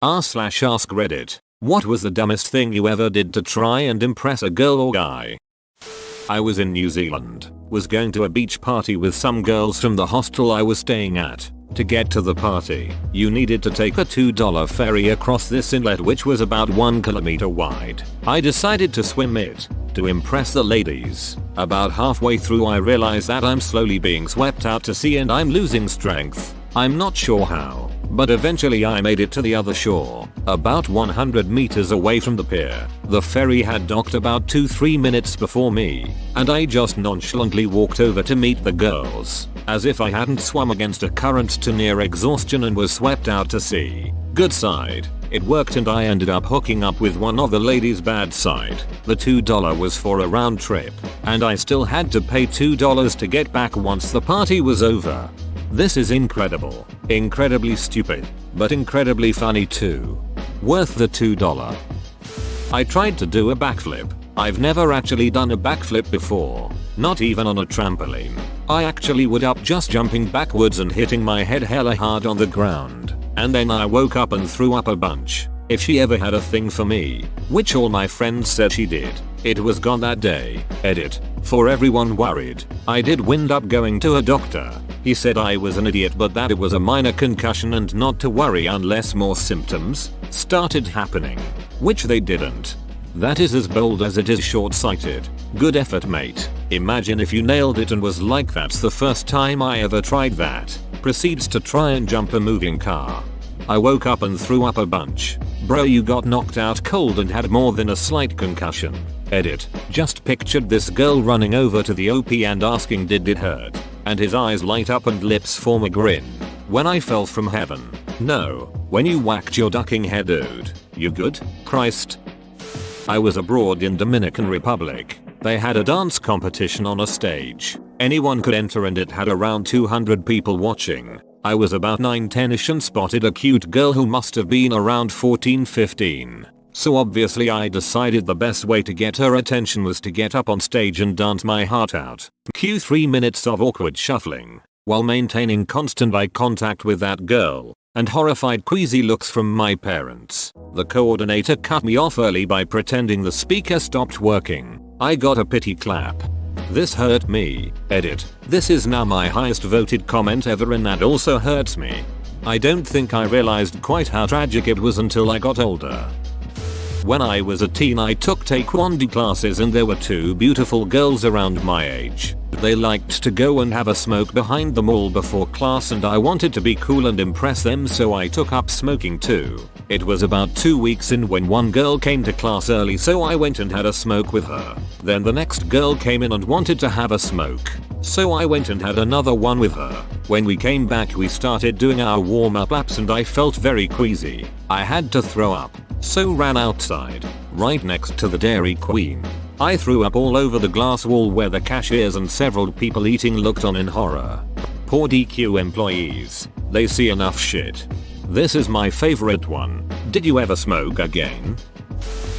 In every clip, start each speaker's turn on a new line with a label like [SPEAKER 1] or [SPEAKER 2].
[SPEAKER 1] r/ask Reddit. What was the dumbest thing you ever did to try and impress a girl or guy? I was in New Zealand, was going to a beach party with some girls from the hostel I was staying at. To get to the party, you needed to take a $2 ferry across this inlet which was about 1 kilometer wide. I decided to swim it, to impress the ladies. About halfway through I realized that I'm slowly being swept out to sea and I'm losing strength. I'm not sure how, but eventually I made it to the other shore, about 100 meters away from the pier. The ferry had docked about 2-3 minutes before me, and I just nonchalantly walked over to meet the girls, as if I hadn't swum against a current to near exhaustion and was swept out to sea. Good side, it worked and I ended up hooking up with one of the ladies. Bad side, the $2 was for a round trip, and I still had to pay $2 to get back once the party was over. This is incredible, incredibly stupid, but incredibly funny too. Worth the $2. I tried to do a backflip. I've never actually done a backflip before, not even on a trampoline. I actually would up just jumping backwards and hitting my head hella hard on the ground, and then I woke up and threw up a bunch. If she ever had a thing for me, which all my friends said she did, it was gone that day. Edit. For everyone worried, I did wind up going to a doctor. He said I was an idiot but that it was a minor concussion and not to worry unless more symptoms started happening, which they didn't. That is as bold as it is short-sighted. Good effort, mate. Imagine if you nailed it and was like, that's the first time I ever tried that. Proceeds to try and jump a moving car. I woke up and threw up a bunch. Bro, you got knocked out cold and had more than a slight concussion. Edit. Just pictured this girl running over to the OP and asking did it hurt, and his eyes light up and lips form a grin. When I fell from heaven. No, when you whacked your ducking head, dude. You good? Christ. I was abroad in Dominican Republic. They had a dance competition on a stage. Anyone could enter and it had around 200 people watching. I was about 9-10ish and spotted a cute girl who must have been around 14-15. So obviously I decided the best way to get her attention was to get up on stage and dance my heart out. Cue 3 minutes of awkward shuffling, while maintaining constant eye contact with that girl, and horrified queasy looks from my parents. The coordinator cut me off early by pretending the speaker stopped working. I got a pity clap. This hurt me. Edit. This is now my highest voted comment ever and that also hurts me. I don't think I realized quite how tragic it was until I got older. When I was a teen I took taekwondo classes and there were 2 beautiful girls around my age. They liked to go and have a smoke behind the mall before class and I wanted to be cool and impress them, so I took up smoking too. It was about 2 weeks in when one girl came to class early, so I went and had a smoke with her. Then the next girl came in and wanted to have a smoke, so I went and had another one with her. When we came back we started doing our warm-up laps and I felt very queasy. I had to throw up, so ran outside, right next to the Dairy Queen. I threw up all over the glass wall where the cashiers and several people eating looked on in horror. Poor DQ employees. They see enough shit. This is my favorite one. Did you ever smoke again?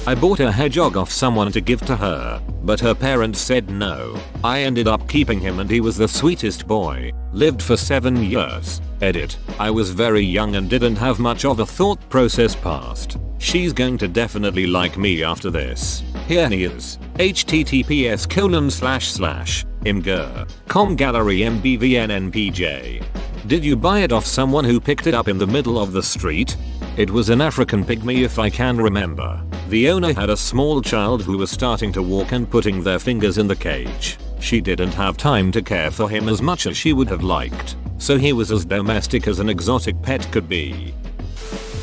[SPEAKER 1] I bought a hedgehog off someone to give to her, but her parents said no. I ended up keeping him and he was the sweetest boy. Lived for 7 years. Edit. I was very young and didn't have much of a thought process past. She's going to definitely like me after this. Here he is. https://imgur.com gallery mbvnnpj. Did you buy it off someone who picked it up in the middle of the street? It was an African pygmy if I can remember. The owner had a small child who was starting to walk and putting their fingers in the cage. She didn't have time to care for him as much as she would have liked, so he was as domestic as an exotic pet could be.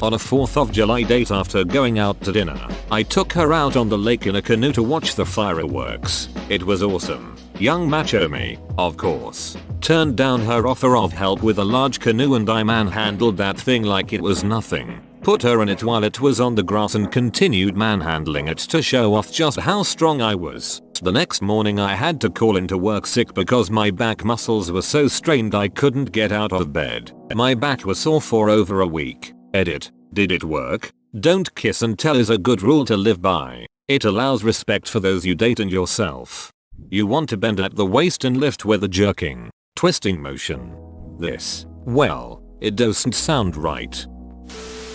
[SPEAKER 1] On a 4th of July date after going out to dinner, I took her out on the lake in a canoe to watch the fireworks. It was awesome. Young macho me, of course, turned down her offer of help with a large canoe and I manhandled that thing like it was nothing. Put her in it while it was on the grass and continued manhandling it to show off just how strong I was. The next morning I had to call into work sick because my back muscles were so strained I couldn't get out of bed. My back was sore for over a week. Edit. Did it work? Don't kiss and tell is a good rule to live by. It allows respect for those you date and yourself. You want to bend at the waist and lift with a jerking, twisting motion. This, well, it doesn't sound right.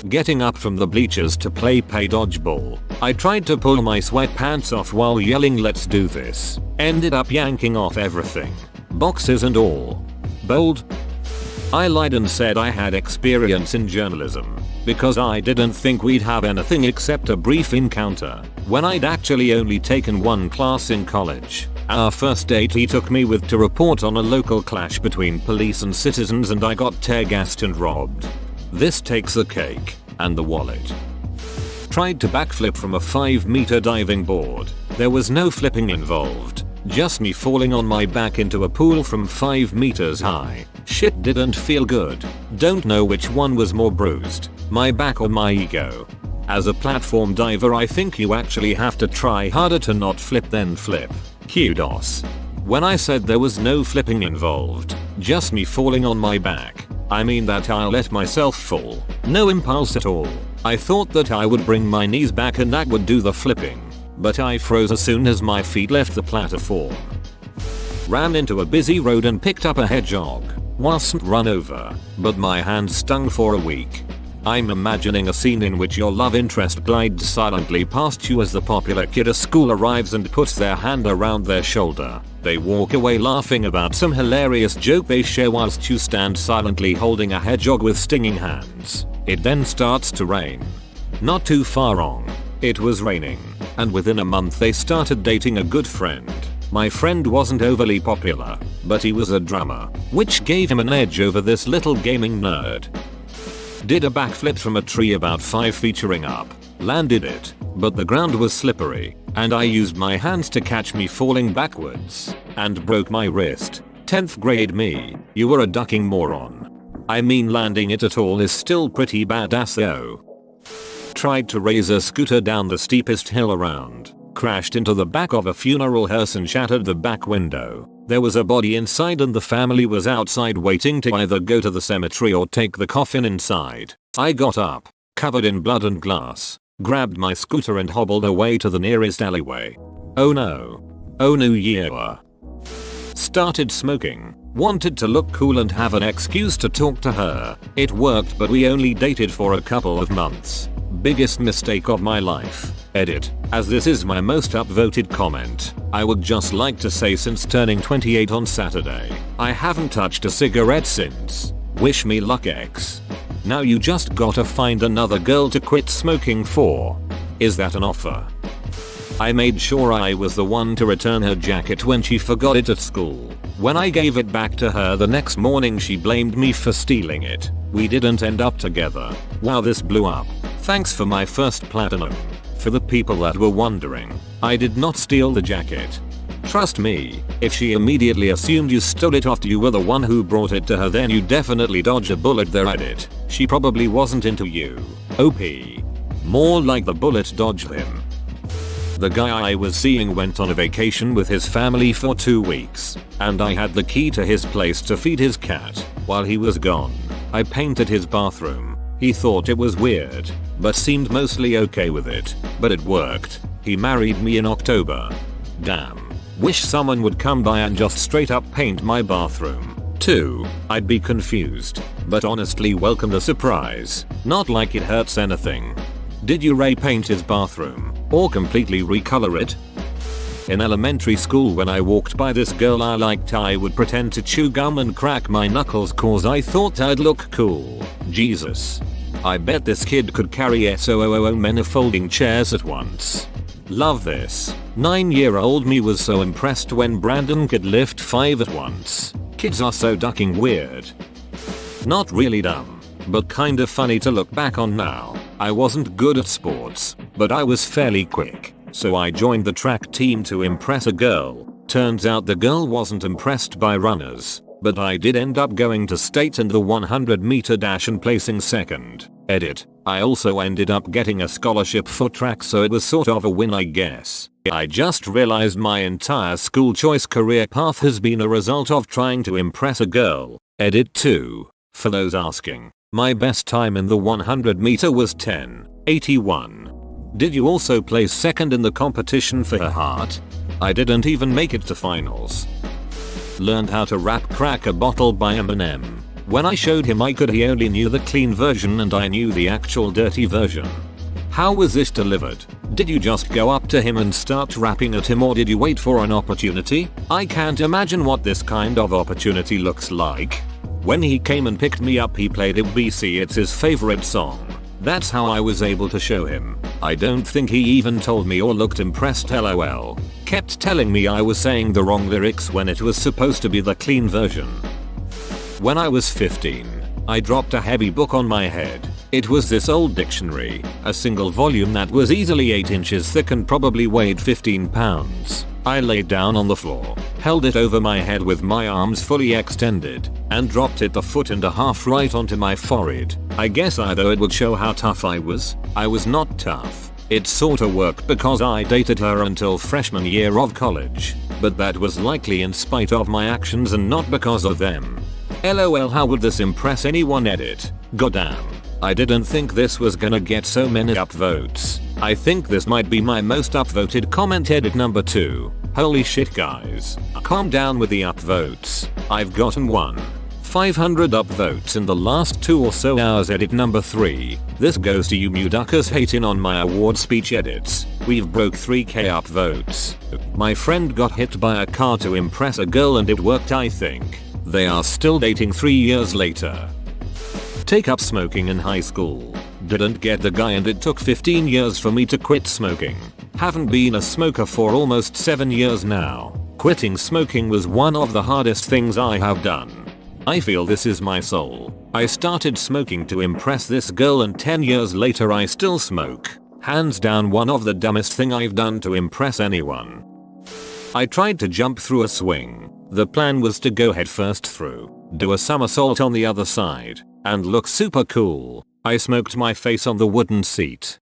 [SPEAKER 1] Getting up from the bleachers to play dodgeball, I tried to pull my sweatpants off while yelling let's do this. Ended up yanking off everything. Boxes and all. Bold. I lied and said I had experience in journalism because I didn't think we'd have anything except a brief encounter when I'd actually only taken one class in college. Our first date he took me with to report on a local clash between police and citizens and I got tear gassed and robbed. This takes the cake and the wallet. Tried to backflip from a 5-meter diving board. There was no flipping involved. Just me falling on my back into a pool from 5 meters high. Shit didn't feel good. Don't know which one was more bruised, my back or my ego. As a platform diver I think you actually have to try harder to not flip than flip. Kudos. When I said there was no flipping involved, just me falling on my back, I mean that I'll let myself fall. No impulse at all. I thought that I would bring my knees back and that would do the flipping. But I froze as soon as my feet left the platform. Ran into a busy road and picked up a hedgehog. Wasn't run over, but my hand stung for a week. I'm imagining a scene in which your love interest glides silently past you as the popular kid at school arrives and puts their hand around their shoulder. They walk away laughing about some hilarious joke they share whilst you stand silently holding a hedgehog with stinging hands. It then starts to rain. Not too far wrong. It was raining, and within a month they started dating a good friend. My friend wasn't overly popular, but he was a drummer, which gave him an edge over this little gaming nerd. Did a backflip from a tree about 5 feet up. Landed it, but the ground was slippery, and I used my hands to catch me falling backwards, and broke my wrist. 10th grade me, you were a ducking moron. I mean landing it at all is still pretty badass though. Tried to raise a scooter down the steepest hill around. Crashed into the back of a funeral hearse and shattered the back window. There was a body inside and the family was outside waiting to either go to the cemetery or take the coffin inside. I got up, covered in blood and glass, grabbed my scooter and hobbled away to the nearest alleyway. Oh no. Oh new year. Started smoking. Wanted to look cool and have an excuse to talk to her. It worked but we only dated for a couple of months. Biggest mistake of my life. Edit. As this is my most upvoted comment, I would just like to say since turning 28 on Saturday, I haven't touched a cigarette since. Wish me luck X. Now you just gotta find another girl to quit smoking for. Is that an offer? I made sure I was the one to return her jacket when she forgot it at school. When I gave it back to her the next morning she blamed me for stealing it. We didn't end up together. Wow this blew up. Thanks for my first platinum. For the people that were wondering, I did not steal the jacket. Trust me, if she immediately assumed you stole it after you were the one who brought it to her then you definitely dodged a bullet there at it. She probably wasn't into you. OP. More like the bullet dodged him. The guy I was seeing went on a vacation with his family for 2 weeks, and I had the key to his place to feed his cat. While he was gone, I painted his bathroom. He thought it was weird, but seemed mostly okay with it. But it worked. He married me in October. Damn. Wish someone would come by and just straight up paint my bathroom. Too. I'd be confused. But honestly welcome the surprise. Not like it hurts anything. Did you repaint his bathroom? Or completely recolor it? In elementary school when I walked by this girl I liked I would pretend to chew gum and crack my knuckles cause I thought I'd look cool. Jesus. I bet this kid could carry so many folding chairs at once. Love this. 9-year-old me was so impressed when Brandon could lift 5 at once. Kids are so ducking weird. Not really dumb, but kinda funny to look back on now. I wasn't good at sports, but I was fairly quick. So I joined the track team to impress a girl. Turns out the girl wasn't impressed by runners, but I did end up going to state in the 100-meter dash and placing second. Edit. I also ended up getting a scholarship for track so it was sort of a win I guess. I just realized my entire school choice career path has been a result of trying to impress a girl. Edit 2. For those asking, my best time in the 100-meter was 10:81. Did you also place second in the competition for her heart? I didn't even make it to finals. Learned how to rap Crack a Bottle by Eminem. When I showed him I could, he only knew the clean version and I knew the actual dirty version. How was this delivered? Did you just go up to him and start rapping at him, or did you wait for an opportunity? I can't imagine what this kind of opportunity looks like. When he came and picked me up, he played ABC. It's his favorite song. That's how I was able to show him. I don't think he even told me or looked impressed, lol. Kept telling me I was saying the wrong lyrics when it was supposed to be the clean version. When I was 15, I dropped a heavy book on my head. It was this old dictionary, a single volume that was easily 8 inches thick and probably weighed 15 pounds. I laid down on the floor, held it over my head with my arms fully extended, and dropped it the foot and a half right onto my forehead. I guess either it would show how tough I was not tough. It sorta worked because I dated her until freshman year of college, but that was likely in spite of my actions and not because of them. LOL, how would this impress anyone? Edit. Goddamn. I didn't think this was gonna get so many upvotes. I think this might be my most upvoted comment. Edit number 2. Holy shit guys. Calm down with the upvotes. I've gotten 500 upvotes in the last 2 or so hours. Edit number 3. This goes to you Muduckers hating on my award speech edits. We've broke 3k upvotes. My friend got hit by a car to impress a girl and it worked, I think. They are still dating 3 years later. Take up smoking in high school. Didn't get the guy and it took 15 years for me to quit smoking. Haven't been a smoker for almost 7 years now. Quitting smoking was one of the hardest things I have done. I feel this is my soul. I started smoking to impress this girl and 10 years later I still smoke. Hands down one of the dumbest thing I've done to impress anyone. I tried to jump through a swing. The plan was to go headfirst through, do a somersault on the other side, and look super cool. I smoked my face on the wooden seat.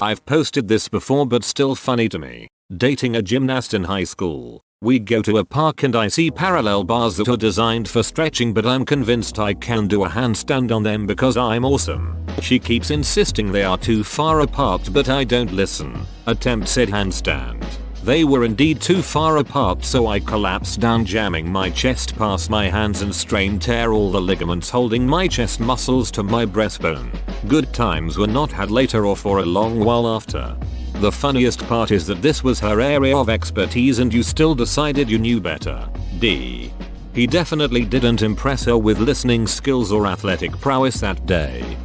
[SPEAKER 1] I've posted this before but still funny to me. Dating a gymnast in high school. We go to a park and I see parallel bars that are designed for stretching, but I'm convinced I can do a handstand on them because I'm awesome. She keeps insisting they are too far apart but I don't listen. Attempt said handstand. They were indeed too far apart, so I collapsed down, jamming my chest past my hands and strained tear all the ligaments holding my chest muscles to my breastbone. Good times were not had later or for a long while after. The funniest part is that this was her area of expertise and you still decided you knew better. D. He definitely didn't impress her with listening skills or athletic prowess that day.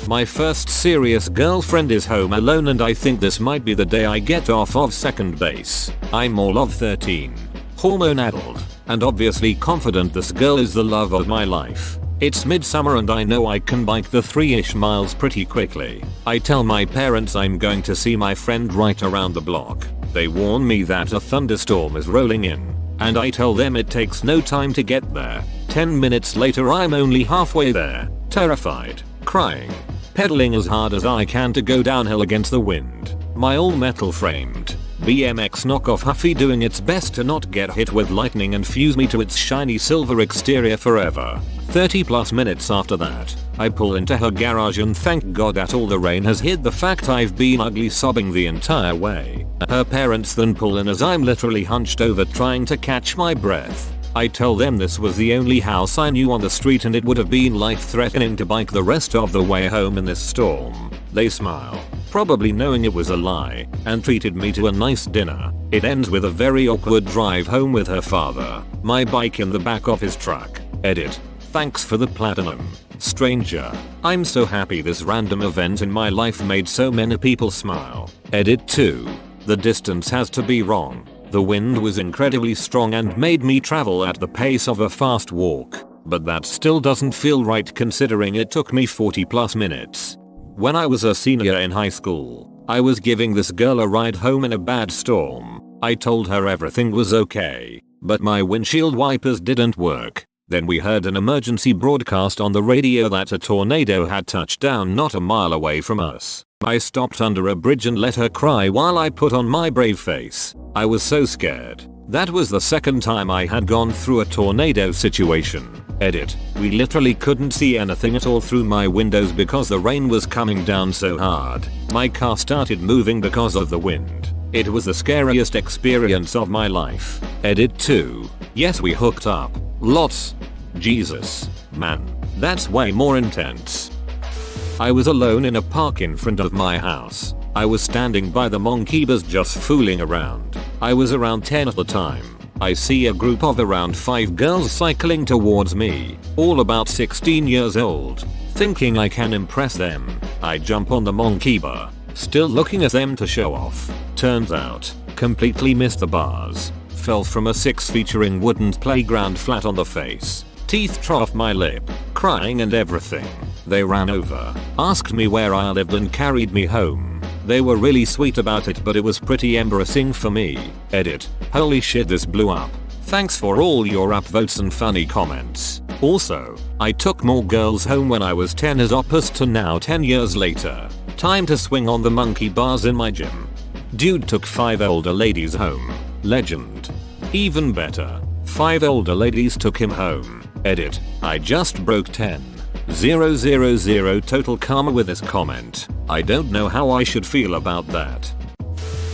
[SPEAKER 1] My first serious girlfriend is home alone and I think this might be the day I get off of second base. I'm all of 13. Hormone-addled, and obviously confident this girl is the love of my life. It's midsummer and I know I can bike the 3-ish miles pretty quickly. I tell my parents I'm going to see my friend right around the block. They warn me that a thunderstorm is rolling in, and I tell them it takes no time to get there. 10 minutes later I'm only halfway there, terrified, crying, pedaling as hard as I can to go downhill against the wind. My all metal framed BMX knockoff Huffy doing its best to not get hit with lightning and fuse me to its shiny silver exterior forever. 30 plus minutes after that, I pull into her garage and thank God that all the rain has hid the fact I've been ugly sobbing the entire way. Her parents then pull in as I'm literally hunched over trying to catch my breath. I tell them this was the only house I knew on the street and it would have been life-threatening to bike the rest of the way home in this storm. They smile, probably knowing it was a lie, and treated me to a nice dinner. It ends with a very awkward drive home with her father, my bike in the back of his truck. Edit. Thanks for the platinum, stranger. I'm so happy this random event in my life made so many people smile. Edit 2. The distance has to be wrong. The wind was incredibly strong and made me travel at the pace of a fast walk, but that still doesn't feel right considering it took me 40 plus minutes. When I was a senior in high school, I was giving this girl a ride home in a bad storm. I told her everything was okay, but my windshield wipers didn't work. Then we heard an emergency broadcast on the radio that a tornado had touched down not a mile away from us. I stopped under a bridge and let her cry while I put on my brave face. I was so scared. That was the second time I had gone through a tornado situation. Edit. We literally couldn't see anything at all through my windows because the rain was coming down so hard. My car started moving because of the wind. It was the scariest experience of my life. Edit 2. Yes, we hooked up. Lots. Jesus, man, that's way more intense. I was alone in a park in front of my house. I was standing by the monkey bars just fooling around. I was around 10 at the time. I see a group of around 5 girls cycling towards me, all about 16 years old. Thinking I can impress them, I jump on the monkey bar, still looking at them to show off. Turns out, completely missed the bars. Fell from a 6-featuring wooden playground flat on the face. Teeth tore off my lip, crying and everything. They ran over, asked me where I lived and carried me home. They were really sweet about it, but it was pretty embarrassing for me. Edit. Holy shit, this blew up. Thanks for all your upvotes and funny comments. Also, I took more girls home when I was 10 as opposed to now 10 years later. Time to swing on the monkey bars in my gym. Dude took 5 older ladies home. Legend. Even better. 5 older ladies took him home. Edit. I just broke 10,000 total karma with this comment. I don't know how I should feel about that.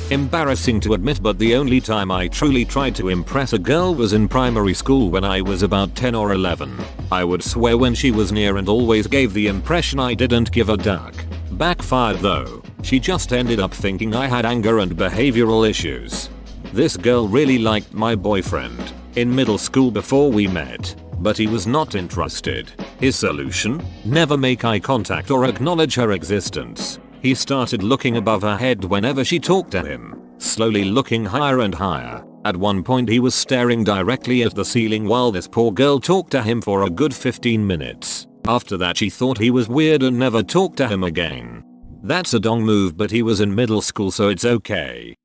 [SPEAKER 1] Embarrassing to admit, but the only time I truly tried to impress a girl was in primary school when I was about 10 or 11. I would swear when she was near and always gave the impression I didn't give a duck. Backfired though. She just ended up thinking I had anger and behavioral issues. This girl really liked my boyfriend in middle school before we met, but he was not interested. His solution? Never make eye contact or acknowledge her existence. He started looking above her head whenever she talked to him, slowly looking higher and higher. At one point he was staring directly at the ceiling while this poor girl talked to him for a good 15 minutes. After that she thought he was weird and never talked to him again. That's a dong move, but he was in middle school so it's okay.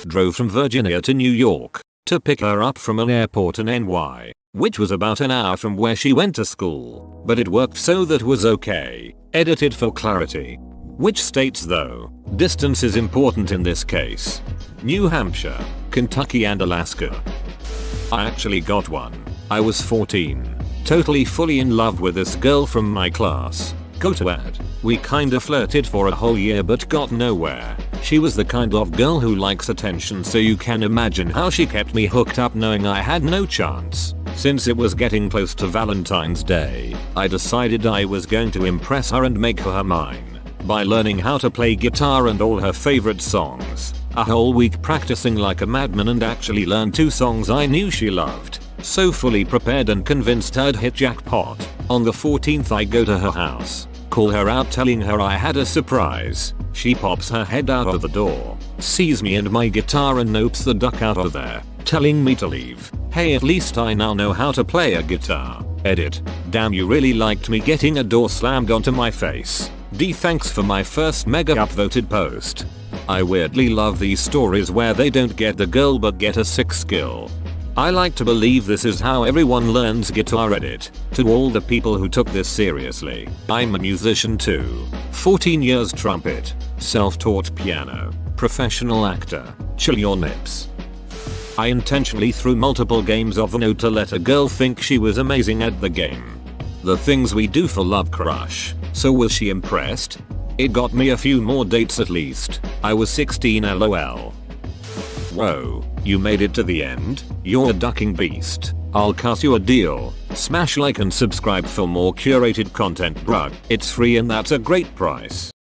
[SPEAKER 1] Drove from Virginia to New York to pick her up from an airport in NY, which was about an hour from where she went to school, but it worked so that was okay. Edited for clarity. Which states though? Distance is important in this case. New Hampshire, Kentucky and Alaska. I actually got one. I was 14. Totally fully in love with this girl from my class. Go to add. We kinda flirted for a whole year but got nowhere. She was the kind of girl who likes attention, so you can imagine how she kept me hooked up knowing I had no chance. Since it was getting close to Valentine's Day, I decided I was going to impress her and make her mine by learning how to play guitar and all her favorite songs. A whole week practicing like a madman and actually learned 2 songs I knew she loved. So fully prepared and convinced I'd hit jackpot. On the 14th I go to her house, call her out telling her I had a surprise. She pops her head out of the door, sees me and my guitar and nopes the duck out of there, telling me to leave. Hey, at least I now know how to play a guitar. Edit. Damn, you really liked me getting a door slammed onto my face. D, thanks for my first mega upvoted post. I weirdly love these stories where they don't get the girl but get a sick skill. I like to believe this is how everyone learns guitar. Edit. To all the people who took this seriously, I'm a musician too. 14 years trumpet, self-taught piano, professional actor. Chill your nips. I intentionally threw multiple games of Uno to let a girl think she was amazing at the game. The things we do for love crush. So was she impressed? It got me a few more dates at least. I was 16 lol. Whoa, you made it to the end? You're a ducking beast. I'll cut you a deal. Smash like and subscribe for more curated content, bruh. It's free and that's a great price.